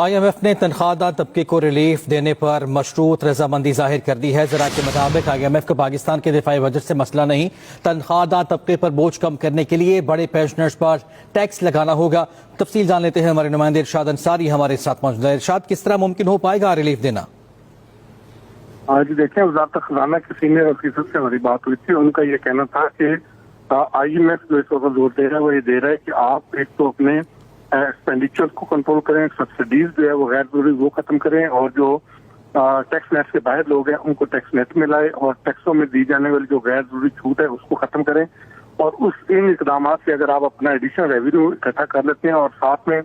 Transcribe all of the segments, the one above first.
IMF نے تنخواہ طبقے کو ریلیف دینے پر مشروط رضامندی ظاہر کر دی ہے۔ ذرائع کے مطابق IMF کا پاکستان کے دفاعی بجٹ سے مسئلہ نہیں، تنخواہ طبقے پر بوجھ کم کرنے کے لیے بڑے پینشنرز پر ٹیکس لگانا ہوگا۔ تفصیل جان لیتے ہیں، ہمارے نمائندے ارشاد انصاری ہمارے ساتھ موجود ہیں۔ ارشاد، کس طرح ممکن ہو پائے گا ریلیف دینا؟ آج دیکھیں، وزارت خزانہ کے سینئر آفیسر سے ہماری بات ہوئی تھی، ان کا یہ کہنا تھا کہ IMF جو اس وقت زور دے رہا ہے وہ یہ دے رہا ہے کہ آپ ایک تو اپنے ایکسپینڈیچر کو کنٹرول کریں، سبسڈیز جو ہے وہ غیر ضروری وہ ختم کریں، اور جو ٹیکس نیٹ سے باہر لوگ ہیں ان کو ٹیکس نیٹ میں لائے، اور ٹیکسوں میں دی جانے والی جو غیر ضروری چھوٹ ہے اس کو ختم کریں۔ اور ان اقدامات سے اگر آپ اپنا ایڈیشنل ریونیو اکٹھا کر لیتے ہیں اور ساتھ میں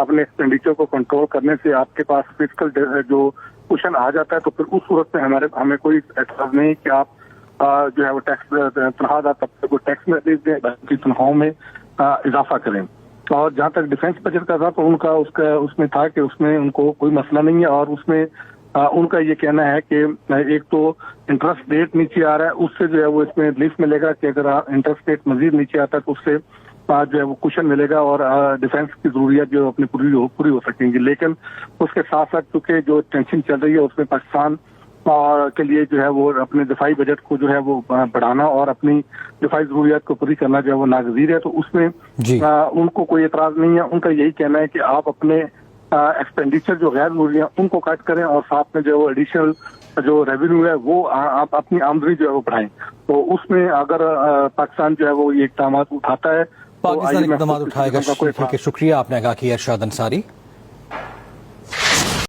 اپنے ایکسپینڈیچر کو کنٹرول کرنے سے آپ کے پاس فزیکل جو کوشن آ جاتا ہے، تو پھر اس صورت میں ہمیں کوئی اعتراض نہیں کہ آپ جو ہے وہ ٹیکس تنخواہ دار طبقے کو ٹیکس میں ریلیف دیں، باقی تنخواہوں میں اضافہ کریں۔ اور جہاں تک ڈیفینس بجٹ کا تھا تو اس میں تھا کہ اس میں ان کو کوئی مسئلہ نہیں ہے، اور اس میں ان کا یہ کہنا ہے کہ ایک تو انٹرسٹ ریٹ نیچے آ رہا ہے، اس سے جو ہے وہ اس میں ریلیف ملے گا کہ اگر انٹرسٹ ریٹ مزید نیچے آتا ہے تو اس سے جو ہے وہ کوشن ملے گا اور ڈیفینس کی ضروریات جو اپنی پوری ہو سکیں گی۔ لیکن اس کے ساتھ ساتھ چونکہ جو ٹینشن چل رہی ہے اس میں پاکستان کے لیے جو ہے وہ اپنے دفاعی بجٹ کو جو ہے وہ بڑھانا اور اپنی دفاعی ضروریات کو پوری کرنا جو ہے وہ ناگزیر ہے، تو اس میں ان کو کوئی اعتراض نہیں ہے۔ ان کا یہی کہنا ہے کہ آپ اپنے ایکسپینڈیچر جو غیر ضروری ہیں ان کو کٹ کریں، اور ساتھ میں جو ہے وہ ایڈیشنل جو ریونیو ہے وہ آپ اپنی آمدنی جو ہے وہ بڑھائیں۔ تو اس میں اگر پاکستان جو ہے وہ یہ اقدامات اٹھاتا ہے، پاکستان اقدامات اٹھائے گا۔ شکریہ، آپ نے آگاہ کیا ارشاد انصاری۔